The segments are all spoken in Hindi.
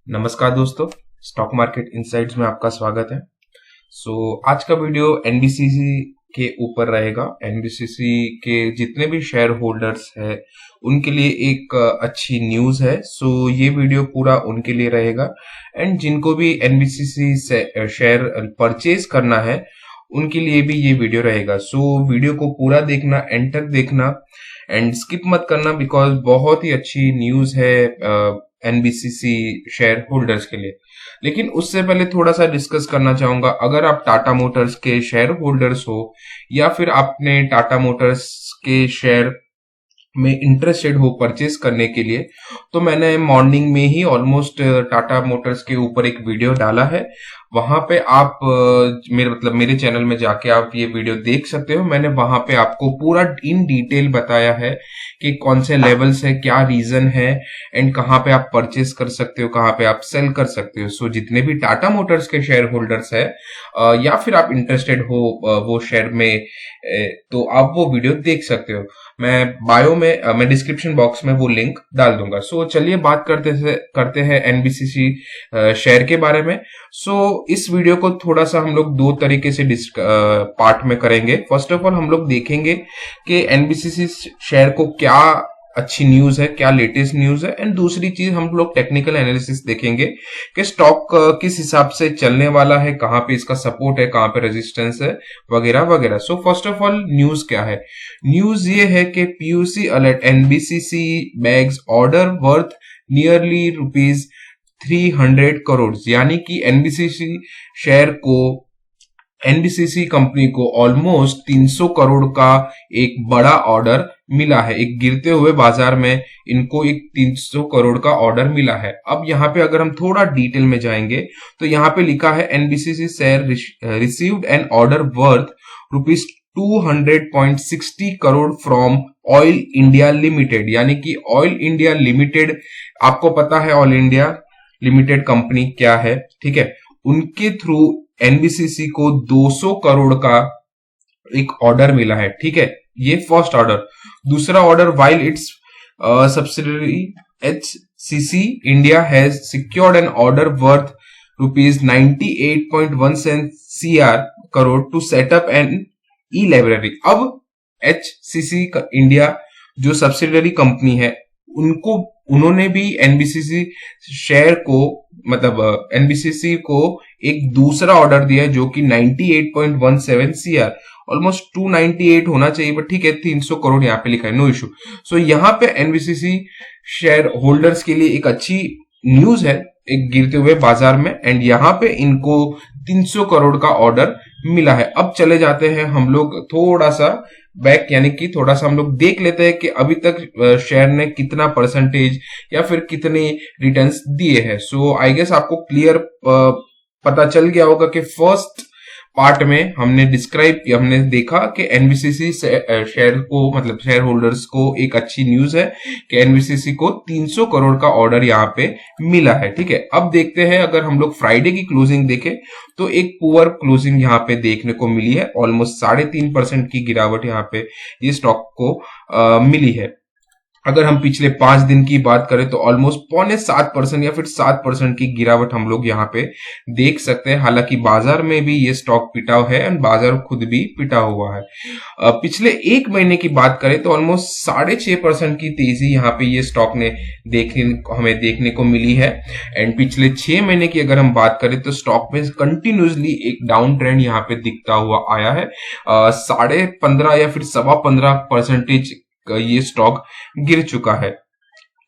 नमस्कार दोस्तों, स्टॉक मार्केट इनसाइट्स में आपका स्वागत है। आज का वीडियो एनबीसीसी के ऊपर रहेगा। एनबीसीसी के जितने भी शेयर होल्डर्स हैं उनके लिए एक अच्छी न्यूज़ है। ये वीडियो पूरा उनके लिए रहेगा एंड जिनको भी एनबीसीसी से शेयर परचेज करना है उनके लिए भी ये वीडियो रहेगा। वीडियो को पूरा देखना, एंड तक देखना एंड स्किप मत करना, बिकॉज बहुत ही अच्छी न्यूज़ है एनबीसीसी शेयर होल्डर्स के लिए। लेकिन उससे पहले थोड़ा सा डिस्कस करना चाहूंगा, अगर आप टाटा मोटर्स के शेयर होल्डर्स हो या फिर आपने टाटा मोटर्स के शेयर में इंटरेस्टेड हो परचेस करने के लिए, तो मैंने मॉर्निंग में ही ऑलमोस्ट टाटा मोटर्स के ऊपर एक वीडियो डाला है। वहां पे आप मेरे चैनल में जाके आप ये वीडियो देख सकते हो। मैंने वहां पे आपको पूरा इन डिटेल बताया है कि कौन से लेवल्स है, क्या रीजन है एंड कहाँ पे आप परचेस कर सकते हो, कहाँ पे आप सेल कर सकते हो। जितने भी टाटा मोटर्स के शेयर होल्डर्स है या फिर आप इंटरेस्टेड हो वो शेयर में, तो आप वो वीडियो देख सकते हो। मैं डिस्क्रिप्शन बॉक्स में वो लिंक डाल दूंगा। चलिए बात करते हैं एनबीसीसी शेयर के बारे में। इस वीडियो को थोड़ा सा हम लोग दो तरीके से पार्ट में करेंगे। फर्स्ट ऑफ ऑल हम लोग देखेंगे कि एनबीसीसी शेयर को क्या अच्छी न्यूज है, क्या लेटेस्ट न्यूज है, एंड दूसरी चीज हम लोग टेक्निकल एनालिसिस देखेंगे कि स्टॉक किस हिसाब से चलने वाला है, कहां पे इसका सपोर्ट है, कहां पे रेजिस्टेंस है, वगैरह वगैरह। फर्स्ट ऑफ ऑल न्यूज क्या है? न्यूज ये है कि PUC alert NBCC bags order worth nearly ₹300 crore, यानी कि एनबीसीसी कंपनी को ऑलमोस्ट 300 करोड़ का एक बड़ा ऑर्डर मिला है। एक गिरते हुए बाजार में इनको एक 300 करोड़ का ऑर्डर मिला है। अब यहाँ पे अगर हम थोड़ा डिटेल में जाएंगे तो यहाँ पे लिखा है NBCC share received an order worth ₹200.60 crore from oil India limited, यानी कि ऑयल इंडिया लिमिटेड, आपको पता है ऑयल इंडिया लिमिटेड कंपनी क्या है, ठीक है। उनके थ्रू एनबीसीसी को 200 करोड़ का एक ऑर्डर मिला है, ठीक है। ये फर्स्ट ऑर्डर। दूसरा order, while its subsidiary HCC India has secured an order worth ₹98.17 crore to set up an e library. अब एचसीसी इंडिया जो सब्सिडरी कंपनी है, उन्होंने भी एनबीसीसी शेयर को, मतलब एनबीसीसी को एक दूसरा ऑर्डर दिया है जो कि 98.17 CR, ऑलमोस्ट 298 होना चाहिए, बट ठीक है, 300 करोड़ यहाँ पे लिखा है, नो इशू। यहाँ पे एनबीसीसी शेयर होल्डर्स के लिए एक अच्छी न्यूज है एक गिरते हुए बाजार में, एंड यहाँ पे इनको 300 करोड़ का ऑर्डर मिला है। अब चले जाते हैं हम लोग थोड़ा सा बैक, यानी कि थोड़ा सा हम लोग देख लेते हैं कि अभी तक शेयर ने कितना परसेंटेज या फिर कितने रिटर्न्स दिए हैं। आई गेस आपको क्लियर पता चल गया होगा कि फर्स्ट पार्ट में हमने देखा कि एनबीसीसी शेयर को, मतलब शेयर होल्डर्स को एक अच्छी न्यूज है कि एनबीसीसी को 300 करोड़ का ऑर्डर यहाँ पे मिला है, ठीक है। अब देखते हैं, अगर हम लोग फ्राइडे की क्लोजिंग देखें तो एक पुअर क्लोजिंग यहाँ पे देखने को मिली है। ऑलमोस्ट 3.5% की गिरावट यहाँ पे ये स्टॉक को मिली है। अगर हम पिछले 5 दिन की बात करें तो ऑलमोस्ट 6.25% या फिर 7% की गिरावट हम लोग यहाँ पे देख सकते हैं। हालांकि बाजार में भी ये स्टॉक पिटा है एंड बाजार खुद भी पिटा हुआ है। पिछले 1 महीने की बात करें तो ऑलमोस्ट 6.5% की तेजी यहाँ पे ये स्टॉक ने हमें देखने को मिली है। एंड पिछले 6 महीने की अगर हम बात करें तो स्टॉक में कंटिन्यूसली एक डाउन ट्रेंड यहाँ पे दिखता हुआ आया है। 15.5 या फिर 15.25% ये स्टॉक गिर चुका है।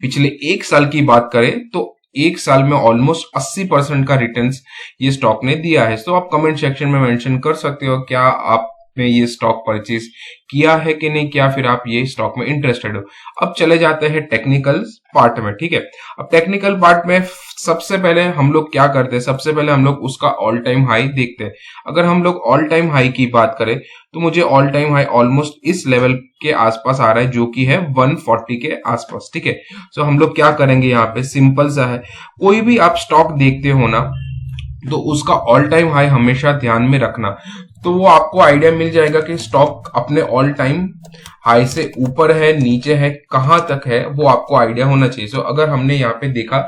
पिछले 1 साल की बात करें तो 1 साल में ऑलमोस्ट 80% का रिटर्न्स ये स्टॉक ने दिया है। आप कमेंट सेक्शन में मेंशन कर सकते हो क्या आपने ये स्टॉक परचेज किया है कि नहीं, क्या फिर आप ये स्टॉक में इंटरेस्टेड हो। अब चले जाते हैं टेक्निकल पार्ट में, ठीक है। अब टेक्निकल पार्ट में सबसे पहले हम लोग क्या करते हैं, सबसे पहले हम लोग उसका ऑल टाइम हाई देखते हैं। अगर हम लोग ऑल टाइम हाई की बात करें तो मुझे ऑल टाइम हाई ऑलमोस्ट इस लेवल के आसपास आ रहा है, जो कि है 140 के आसपास, ठीक है। हम लोग क्या करेंगे, यहाँ पे सिंपल सा है, कोई भी आप स्टॉक देखते हो ना तो उसका ऑल टाइम हाई हमेशा ध्यान में रखना। तो वो आपको आइडिया मिल जाएगा कि स्टॉक अपने ऑल टाइम हाई से ऊपर है, नीचे है, कहां तक है, वो आपको आइडिया होना चाहिए। सो अगर हमने यहाँ पे देखा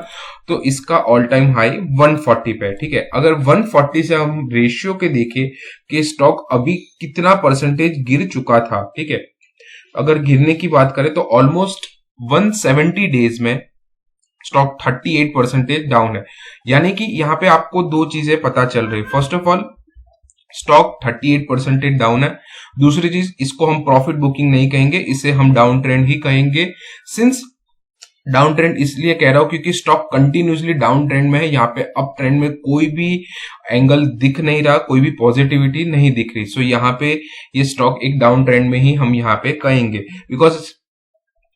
तो इसका ऑल टाइम हाई 140 पे है, ठीक है। अगर 140 से हम रेशियो के देखें कि स्टॉक अभी कितना परसेंटेज गिर चुका था, ठीक है, अगर गिरने की बात करें तो ऑलमोस्ट 170 डेज में स्टॉक 38% डाउन है। यानी कि यहाँ पे आपको दो चीजें पता चल रही है। First of all stock 38% down है। दूसरी चीज, इसको हम प्रॉफिट बुकिंग नहीं कहेंगे, इसे हम डाउन ट्रेंड ही कहेंगे। सिंस डाउन ट्रेंड इसलिए कह रहा हूं क्योंकि स्टॉक कंटिन्यूसली डाउन ट्रेंड में है। यहाँ पे अप ट्रेंड में कोई भी एंगल दिख नहीं रहा, कोई भी पॉजिटिविटी नहीं दिख रही। सो यहाँ पे ये स्टॉक एक डाउन ट्रेंड में ही हम यहाँ पे कहेंगे, बिकॉज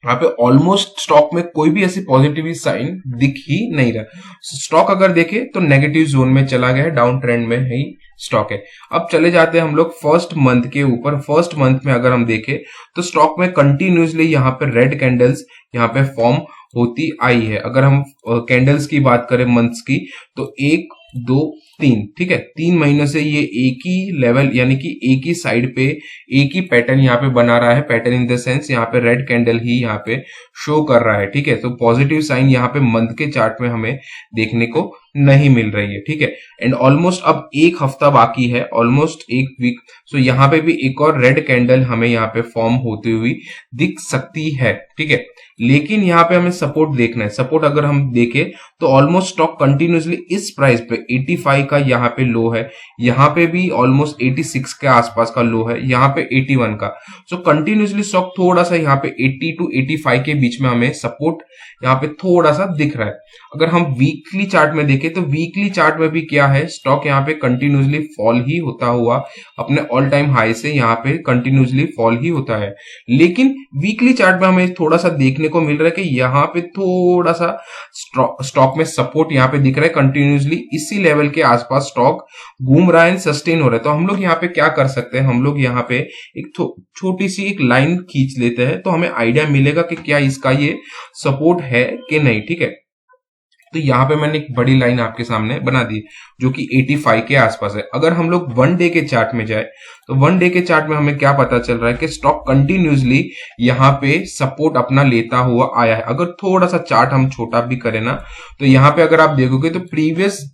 यहाँ पे ऑलमोस्ट स्टॉक में कोई भी ऐसी पॉजिटिव साइन दिख ही नहीं रहा। स्टॉक अगर देखे तो नेगेटिव जोन में चला गया है, डाउन ट्रेंड में ही स्टॉक है। अब चले जाते हैं हम लोग फर्स्ट मंथ के ऊपर। फर्स्ट मंथ में अगर हम देखें तो स्टॉक में कंटिन्यूसली यहाँ पे रेड कैंडल्स यहाँ पे फॉर्म होती आई है। अगर हम कैंडल्स की बात करें मंथ्स की, तो 1 2 3, ठीक है, 3 महीनों से ये एक ही लेवल यानी कि एक ही साइड पे एक ही पैटर्न यहाँ पे बना रहा है। पैटर्न इन द सेंस यहाँ पे रेड कैंडल ही यहाँ पे शो कर रहा है, ठीक है। तो पॉजिटिव साइन यहाँ पे मंथ के चार्ट में हमें देखने को नहीं मिल रही है, ठीक है। एंड ऑलमोस्ट अब एक हफ्ता बाकी है, ऑलमोस्ट एक वीक। सो यहाँ पे भी एक और रेड कैंडल हमें यहाँ पे फॉर्म होती हुई दिख सकती है, ठीक है। लेकिन यहाँ पे हमें सपोर्ट देखना है। सपोर्ट अगर हम देखें तो ऑलमोस्ट स्टॉक कंटिन्यूसली इस प्राइस पे 85 का यहाँ पे लो है, यहाँ पे भी ऑलमोस्ट 86 के आसपास का लो है, यहाँ पे 81 का। सो कंटिन्यूसली स्टॉक थोड़ा सा यहाँ पे 80 to 85 के बीच में हमें सपोर्ट यहाँ पे थोड़ा सा दिख रहा है। अगर हम वीकली चार्ट में देखें तो वीकली चार्ट में भी क्या है, स्टॉक यहाँ पे कंटिन्यूसली फॉल ही होता हुआ अपने ऑल टाइम हाई से यहाँ पे कंटिन्यूसली फॉल ही होता है। लेकिन वीकली चार्ट में हमें थोड़ा सा देखने को मिल रहा है कि यहाँ पे थोड़ा सा स्टॉक में सपोर्ट यहाँ पे दिख रहा है। कंटिन्यूसली इसी लेवल के आसपास स्टॉक घूम रहा है, सस्टेन हो रहा है। तो हम लोग यहाँ पे क्या कर सकते हैं, हम लोग यहाँ पे एक छोटी सी एक लाइन खींच लेते हैं तो हमें आइडिया मिलेगा कि क्या इसका ये सपोर्ट है कि नहीं, ठीक है। तो यहाँ पे मैंने एक बड़ी लाइन आपके सामने बना दी जो कि 85 के आसपास है। अगर हम लोग 1 डे के चार्ट में जाए तो 1 डे के चार्ट में हमें क्या पता चल रहा है कि स्टॉक कंटिन्यूसली यहाँ पे सपोर्ट अपना लेता हुआ आया है। अगर थोड़ा सा चार्ट हम छोटा भी करें ना, तो यहाँ पे अगर आप देखोगे तो प्रीवियस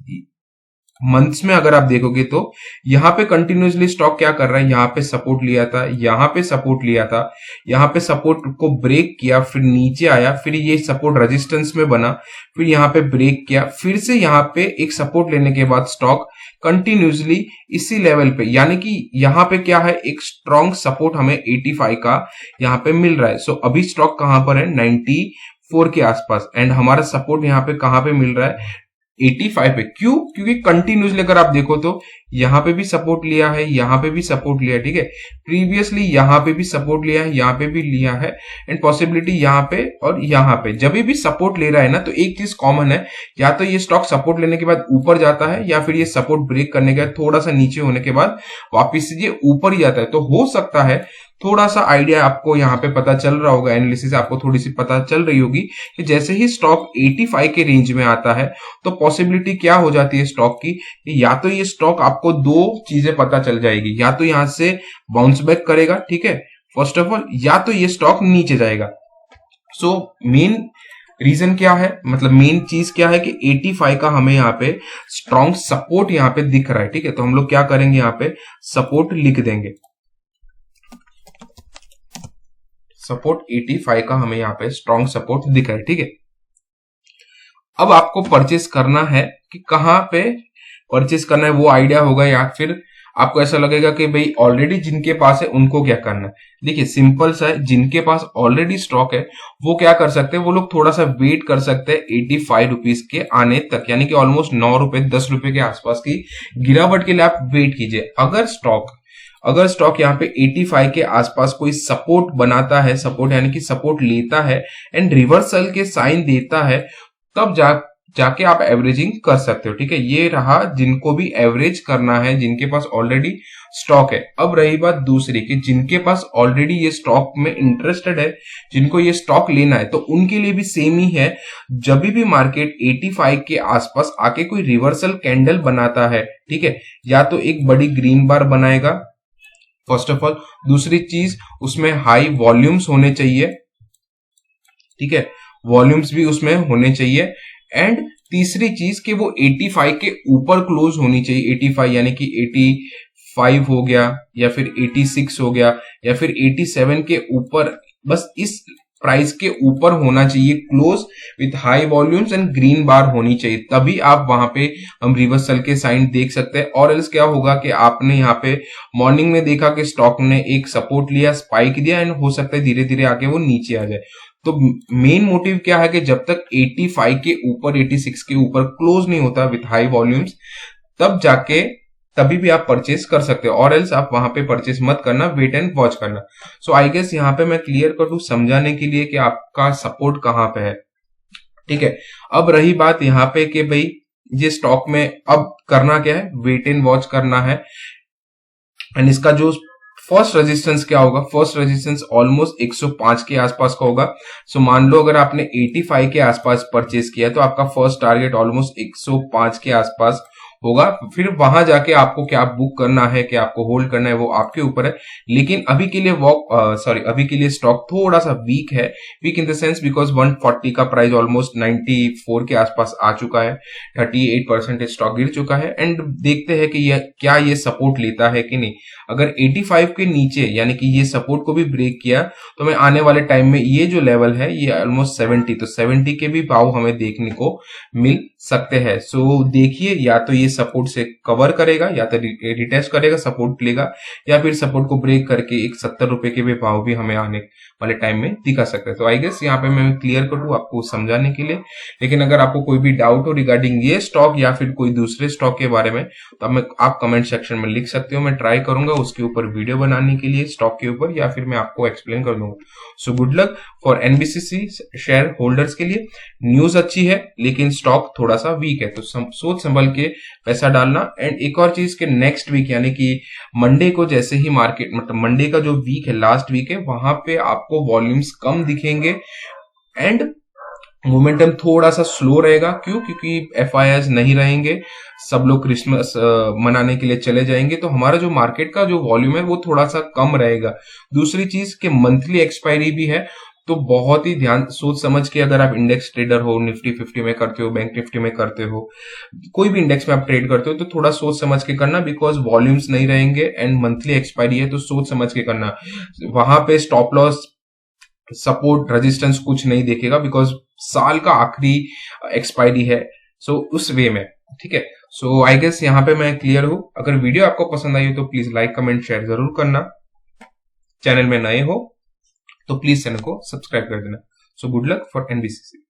मंथ्स में अगर आप देखोगे तो यहाँ पे कंटिन्यूसली स्टॉक क्या कर रहा है, यहाँ पे सपोर्ट लिया था, यहाँ पे सपोर्ट लिया था, यहाँ पे सपोर्ट को ब्रेक किया, फिर नीचे आया, फिर ये सपोर्ट रेजिस्टेंस में बना, फिर यहाँ पे ब्रेक किया, फिर से यहाँ पे एक सपोर्ट लेने के बाद स्टॉक कंटिन्यूसली इसी लेवल पे, यानी कि यहाँ पे क्या है, एक स्ट्रॉन्ग सपोर्ट हमें 85 का यहाँ पे मिल रहा है। सो अभी स्टॉक कहां पर है, 94 के आसपास। एंड हमारा सपोर्ट यहाँ पे कहां पे मिल रहा है, 85 पे। क्यों? क्योंकि कंटिन्यूसली अगर आप देखो तो यहाँ पे भी सपोर्ट लिया है, यहाँ पे भी सपोर्ट लिया है, ठीक है। प्रीवियसली यहाँ पे भी सपोर्ट लिया है, यहाँ पे भी लिया है, एंड पॉसिबिलिटी यहाँ पे और यहाँ पे जब भी सपोर्ट ले रहा है ना, तो एक चीज कॉमन है, या तो ये स्टॉक सपोर्ट लेने के बाद ऊपर जाता है, या फिर ये सपोर्ट ब्रेक करने के बाद थोड़ा सा नीचे होने के बाद वापिस ये ऊपर ही जाता है। तो हो सकता है थोड़ा सा आइडिया आपको यहाँ पे पता चल रहा होगा, एनालिसिस आपको थोड़ी सी पता चल रही होगी कि जैसे ही स्टॉक 85 के रेंज में आता है तो पॉसिबिलिटी क्या हो जाती है स्टॉक की, या तो ये स्टॉक आपको दो चीजें पता चल जाएगी, या तो यहां से बाउंस बैक करेगा, ठीक है, फर्स्ट ऑफ ऑल, या तो ये स्टॉक नीचे जाएगा। सो मेन रीजन क्या है, मतलब मेन चीज क्या है कि 85 का हमें यहाँ पे स्ट्रॉन्ग सपोर्ट यहाँ पे दिख रहा है, ठीक है। तो हम लोग क्या करेंगे, यहाँ पे सपोर्ट लिख देंगे, सपोर्ट 85 का हमें यहाँ पे स्ट्रॉन्ग सपोर्ट दिख रहा है, ठीक है। अब आपको परचेस करना है कि कहां पे परचेस करना है वो आइडिया होगा, या फिर आपको ऐसा लगेगा कि भाई ऑलरेडी जिनके पास है उनको क्या करना है। देखिए सिंपल सा है, जिनके पास ऑलरेडी स्टॉक है वो क्या कर सकते हैं, वो लोग थोड़ा सा वेट कर सकते हैं 85 रुपीज के आने तक, यानी कि ऑलमोस्ट 9 रुपए 10 रुपए के आसपास की गिरावट के लिए आप वेट कीजिए। अगर स्टॉक यहाँ पे 85 के आसपास कोई सपोर्ट बनाता है, सपोर्ट यानी कि सपोर्ट लेता है एंड रिवर्सल के साइन देता है, जाके आप एवरेजिंग कर सकते हो। ठीक है, ये रहा जिनको भी एवरेज करना है, जिनके पास ऑलरेडी स्टॉक है। अब रही बात दूसरी कि जिनके पास ऑलरेडी ये स्टॉक में इंटरेस्टेड है, जिनको ये स्टॉक लेना है, तो उनके लिए भी सेम ही है। जब भी मार्केट 85 के आसपास आके कोई रिवर्सल कैंडल बनाता है, ठीक है, या तो एक बड़ी ग्रीन बार बनाएगा फर्स्ट ऑफ ऑल, दूसरी चीज उसमें हाई वॉल्यूम्स होने चाहिए, ठीक है, वॉल्यूम्स भी उसमें होने चाहिए, एंड तीसरी चीज कि वो 85 के ऊपर क्लोज होनी चाहिए। 85 यानी कि 85 हो गया, या फिर 86 हो गया, या फिर 87 के ऊपर, बस इस प्राइस के ऊपर होना चाहिए close with high volumes and green bar होनी चाहिए, तभी आप वहां पे हम रिवर्सल के साइन देख सकते हैं। और एल्स क्या होगा कि आपने यहाँ पे मॉर्निंग में देखा कि स्टॉक ने एक सपोर्ट लिया, स्पाइक दिया, एंड हो सकता है धीरे धीरे आके वो नीचे आ जाए। तो मेन मोटिव क्या है कि जब तक 85 के ऊपर, 86 के ऊपर क्लोज नहीं होता विथ हाई वॉल्यूम्स, तब जाके तभी भी आप परचेस कर सकते हो, और एल्स आप वहां पे परचेस मत करना, वेट एंड वॉच करना। सो आई गेस यहाँ पे मैं क्लियर कर दूं समझाने के लिए कि आपका सपोर्ट कहां पे है। ठीक है, अब रही बात यहाँ पे कि भाई ये स्टॉक में अब करना क्या है, वेट एंड वॉच करना है। एंड इसका जो फर्स्ट रेजिस्टेंस क्या होगा, फर्स्ट रेजिस्टेंस ऑलमोस्ट 105 के आसपास का होगा। सो मान लो अगर आपने 85 के आसपास परचेस किया तो आपका फर्स्ट टारगेट ऑलमोस्ट 105 के आसपास होगा। फिर वहां जाके आपको क्या बुक करना है, क्या आपको होल्ड करना है, वो आपके ऊपर है। लेकिन अभी के लिए अभी के लिए स्टॉक थोड़ा सा वीक है, weak in the sense because 140 का प्राइस ऑलमोस्ट 94 के आसपास आ चुका है, 38% स्टॉक गिर चुका है। एंड देखते हैं कि क्या ये सपोर्ट लेता है कि नहीं। अगर 85 के नीचे यानी कि ये सपोर्ट को भी ब्रेक किया तो मैं आने वाले टाइम में ये जो लेवल है ये ऑलमोस्ट 70, तो 70 के भी भाव हमें देखने को मिल सकते हैं। सो देखिए, या तो ये सपोर्ट से कवर करेगा, या तो रिटेस्ट करेगा, सपोर्ट लेगा, या फिर सपोर्ट को ब्रेक करके एक 70 रुपए के भी भाव भी हमें आने वाले टाइम में दिखा सकते हैं। तो आई गेस यहाँ पे मैं क्लियर कर दूं आपको समझाने के लिए। लेकिन अगर आपको कोई भी डाउट हो रिगार्डिंग ये स्टॉक या फिर कोई दूसरे स्टॉक के बारे में, तो आप कमेंट सेक्शन में लिख सकते हो, मैं ट्राई करूंगा उसके ऊपर वीडियो बनाने के लिए स्टॉक के ऊपर, या फिर मैं आपको एक्सप्लेन कर दूंगा। So good luck for NBCC share holders के लिए। न्यूज अच्छी है लेकिन स्टॉक थोड़ा सा वीक है, तो सोच संभल के पैसा डालना। एंड एक और चीज के नेक्स्ट वीक यानी कि मंडे को जैसे ही मार्केट, मतलब मंडे का जो वीक है, लास्ट वीक है, वहां पे आपको वॉल्यूम्स कम दिखेंगे एंड मोमेंटम थोड़ा सा स्लो रहेगा। क्यों? क्योंकि एफआईआईज नहीं रहेंगे, सब लोग क्रिसमस मनाने के लिए चले जाएंगे, तो हमारा जो मार्केट का जो वॉल्यूम है वो थोड़ा सा कम रहेगा। दूसरी चीज के मंथली एक्सपायरी भी है, तो बहुत ही ध्यान सोच समझ के, अगर आप इंडेक्स ट्रेडर हो, निफ्टी 50 में करते हो, बैंक निफ्टी में करते हो, कोई भी इंडेक्स में आप ट्रेड करते हो, तो थोड़ा सोच समझ के करना, बिकॉज वॉल्यूम्स नहीं रहेंगे एंड मंथली एक्सपायरी है, तो सोच समझ के करना। वहां पे स्टॉप लॉस, सपोर्ट, रेजिस्टेंस कुछ नहीं देखेगा, बिकॉज साल का आखिरी एक्सपायरी है। सो उस वे में, ठीक है। सो आई गेस यहाँ पे मैं क्लियर हूं। अगर वीडियो आपको पसंद आई हो तो प्लीज लाइक, कमेंट, शेयर जरूर करना। चैनल में नए हो तो प्लीज चैनल को सब्सक्राइब कर देना। So good luck for NBCC.